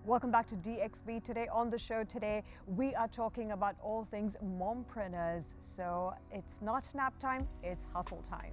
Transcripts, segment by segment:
Welcome back to DXB. Today on the show today, we are talking about all things mompreneurs. So it's not nap time, it's hustle time.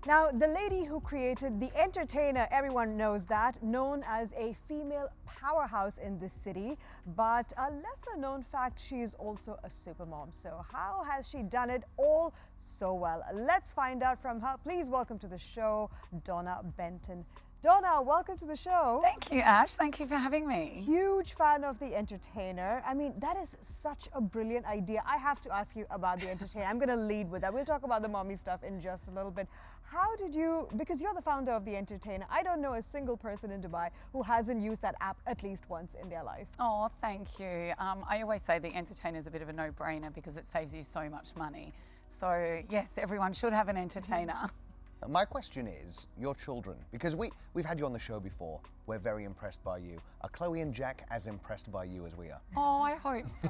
Now, the lady who created The Entertainer, everyone knows that, known as a female powerhouse in this city, but a lesser known fact, she is also a supermom. So how has she done it all so well? Let's find out from her. Please welcome to the show, Donna Benton. Donna, welcome to the show. Thank you, Ash. Thank you for having me. Huge fan of The Entertainer. I mean, that is such a brilliant idea. I have to ask you about The Entertainer. I'm going to lead with that. We'll talk about the mommy stuff in just a little bit. How did you, because you're the founder of The Entertainer, I don't know a single person in Dubai who hasn't used that app at least once in their life. Oh, thank you. I always say The Entertainer is a bit of a no-brainer because it saves you so much money. So yes, everyone should have an entertainer. My question is, your children, because we've had you on the show before, we're very impressed by you. Are Chloe and Jack as impressed by you as we are? Oh, I hope so.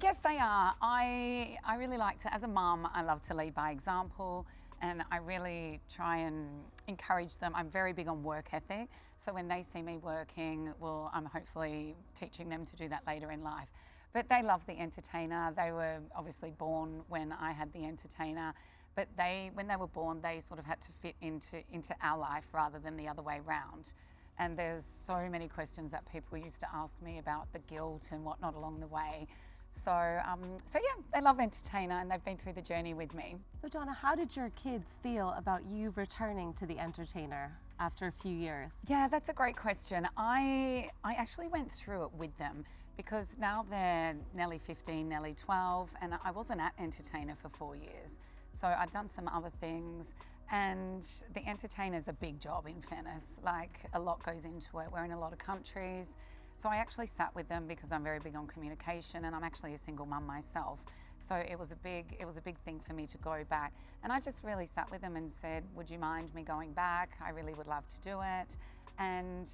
Yes, they are. I really like to, as a mum, I love to lead by example, and I really try and encourage them. I'm very big on work ethic, so when they see me working, well, I'm hopefully teaching them to do that later in life. But they love The Entertainer. They were obviously born when I had The Entertainer. But when they were born, they sort of had to fit into our life rather than the other way round. And there's so many questions that people used to ask me about the guilt and whatnot along the way. So yeah, they love Entertainer and they've been through the journey with me. So Donna, how did your kids feel about you returning to The Entertainer after a few years? Yeah, that's a great question. I actually went through it with them because now they're nearly 15, nearly 12, and I wasn't at Entertainer for 4 years. So I'd done some other things, and The Entertainer is a big job, in fairness. Like, a lot goes into it. We're in a lot of countries. So I actually sat with them because I'm very big on communication, and I'm actually a single mum myself. So it was a big thing for me to go back. And I just really sat with them and said, would you mind me going back? I really would love to do it. And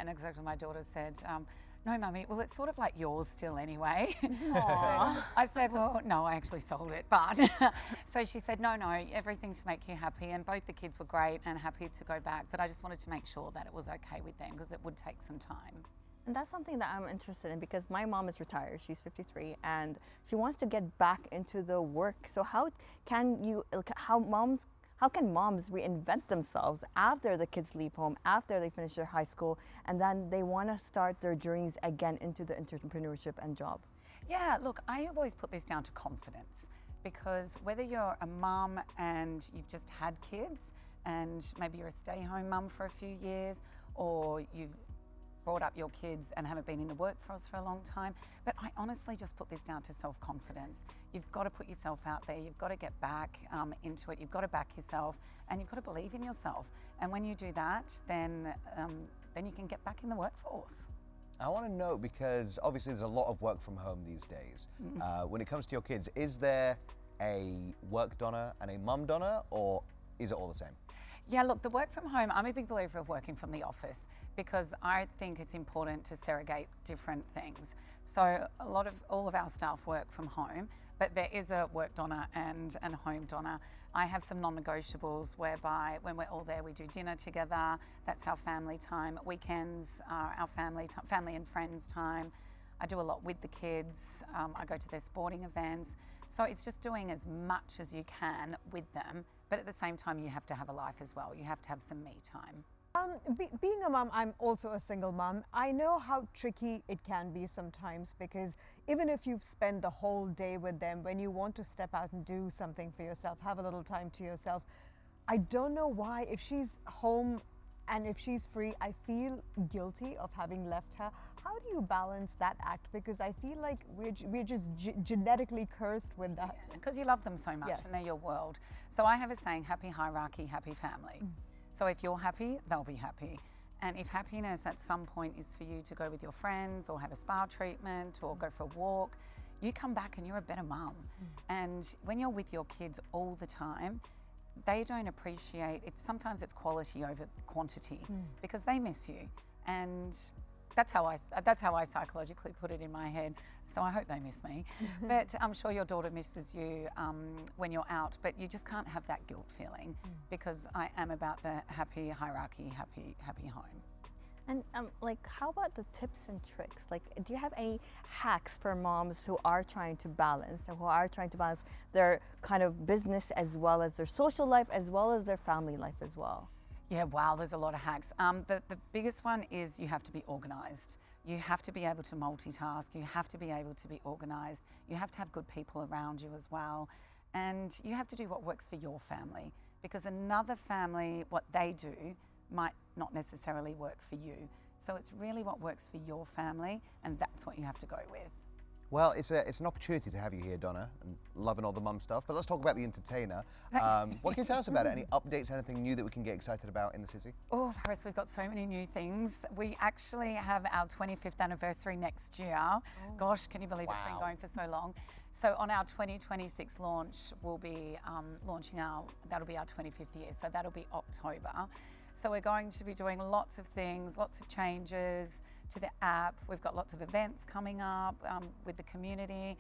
exactly my daughter said, no, Mummy, well, it's sort of like yours still anyway. I said, well, no, I actually sold it, but. So she said, no, everything to make you happy. And both the kids were great and happy to go back, but I just wanted to make sure that it was okay with them because it would take some time. And that's something that I'm interested in because my mom is retired, she's 53, and she wants to get back into the work. So how can moms reinvent themselves after the kids leave home, after they finish their high school, and then they want to start their journeys again into the entrepreneurship and job? Yeah, look, I always put this down to confidence because whether you're a mum and you've just had kids and maybe you're a stay-home mum for a few years, or you've brought up your kids and haven't been in the workforce for a long time. But I honestly just put this down to self-confidence. You've got to put yourself out there. You've got to get back into it. You've got to back yourself and you've got to believe in yourself. And when you do that, then you can get back in the workforce. I want to know, because obviously there's a lot of work from home these days. When it comes to your kids, is there a work Donna and a mum Donna, or is it all the same? Yeah, look, the work from home, I'm a big believer of working from the office because I think it's important to segregate different things. So all of our staff work from home, but there is a work Donna and home Donna. I have some non-negotiables whereby when we're all there, we do dinner together. That's our family time. Weekends are our family and friends time. I do a lot with the kids. I go to their sporting events. So it's just doing as much as you can with them, but at the same time, you have to have a life as well. You have to have some me time. Being a mom, I'm also a single mom. I know how tricky it can be sometimes because even if you've spent the whole day with them, when you want to step out and do something for yourself, have a little time to yourself, I don't know why, if she's home and if she's free, I feel guilty of having left her. How do you balance that act? Because I feel like we're just genetically cursed with that. Because you love them so much, yes, and they're your world. So I have a saying, happy hierarchy, happy family. So if you're happy, they'll be happy. And if happiness at some point is for you to go with your friends or have a spa treatment or go for a walk, you come back and you're a better mum. And when you're with your kids all the time, they don't appreciate it. Sometimes it's quality over quantity because they miss you, and that's how I psychologically put it in my head. So I hope they miss me, but I'm sure your daughter misses you when you're out. But you just can't have that guilt feeling because I am about the happy hierarchy, happy home. And like, how about the tips and tricks? Like, do you have any hacks for moms who are trying to balance and who are trying to balance their kind of business as well as their social life as well as their family life as well? Yeah, wow, there's a lot of hacks. The biggest one is you have to be organised. You have to be able to multitask. You have to be able to be organised. You have to have good people around you as well. And you have to do what works for your family, because another family, what they do might not necessarily work for you. So it's really what works for your family, and that's what you have to go with. Well, it's an opportunity to have you here, Donna, and loving all the mum stuff. But let's talk about the entertainer. What can you tell us about it? Any updates, anything new that we can get excited about in the city? Oh, Paris, we've got so many new things. We actually have our 25th anniversary next year. Oh. Gosh, can you believe it's been going for so long? So on our 2026 launch, we'll be launching that'll be our 25th year. So that'll be October. So we're going to be doing lots of things, lots of changes to the app. We've got lots of events coming up with the community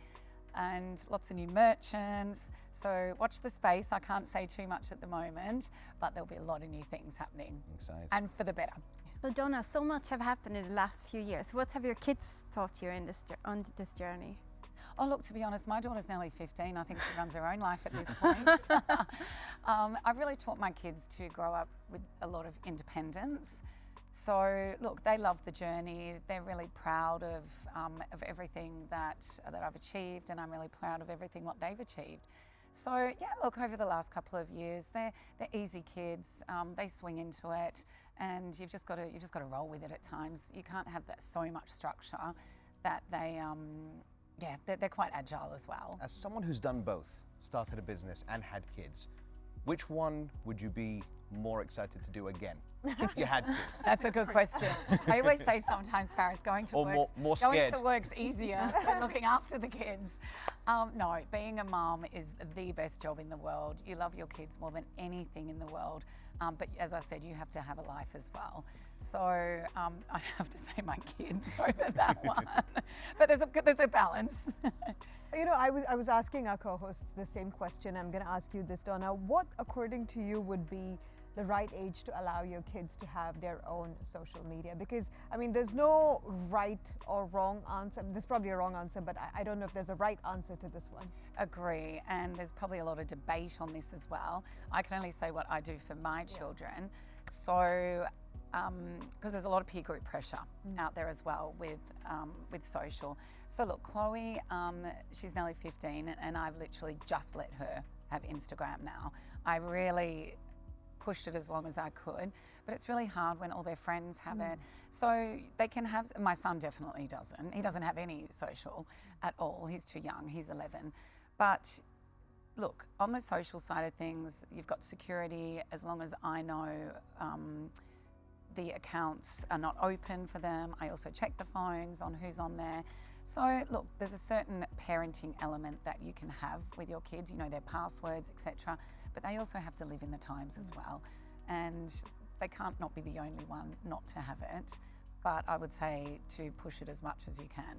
and lots of new merchants. So watch the space. I can't say too much at the moment, but there'll be a lot of new things happening. Exciting. And for the better. Well, Donna, so much have happened in the last few years. What have your kids taught you on this journey? Oh, look, to be honest, my daughter's nearly 15. I think she runs her own life at this point. I've really taught my kids to grow up with a lot of independence. So, look, they love the journey. They're really proud of everything that I've achieved, and I'm really proud of everything what they've achieved. So, yeah, look, over the last couple of years, they're easy kids. They swing into it, and you've just got to roll with it at times. You can't have that so much structure that they're quite agile as well. As someone who's done both, started a business and had kids, which one would you be more excited to do again if you had to? That's a good question. I always say sometimes, Faris, going to work's easier than looking after the kids. No, being a mom is the best job in the world. You love your kids more than anything in the world. But as I said, you have to have a life as well. So I'd have to say my kids over that one. But there's a balance. You know, I was asking our co-hosts the same question. I'm going to ask you this, Donna. What, according to you, would be the right age to allow your kids to have their own social media? Because, I mean, there's no right or wrong answer. There's probably a wrong answer, but I don't know if there's a right answer to this one. Agree, and there's probably a lot of debate on this as well. I can only say what I do for my children. So, because there's a lot of peer group pressure out there as well with social. So look, Chloe, she's nearly 15, and I've literally just let her have Instagram now. I really pushed it as long as I could, but it's really hard when all their friends have it. So they can have, my son definitely doesn't. He doesn't have any social at all. He's too young, he's 11. But look, on the social side of things, you've got security. As long as I know the accounts are not open for them, I also check the phones on who's on there. So look, there's a certain parenting element that you can have with your kids, you know, their passwords, etc. But they also have to live in the times as well. And they can't not be the only one not to have it. But I would say to push it as much as you can.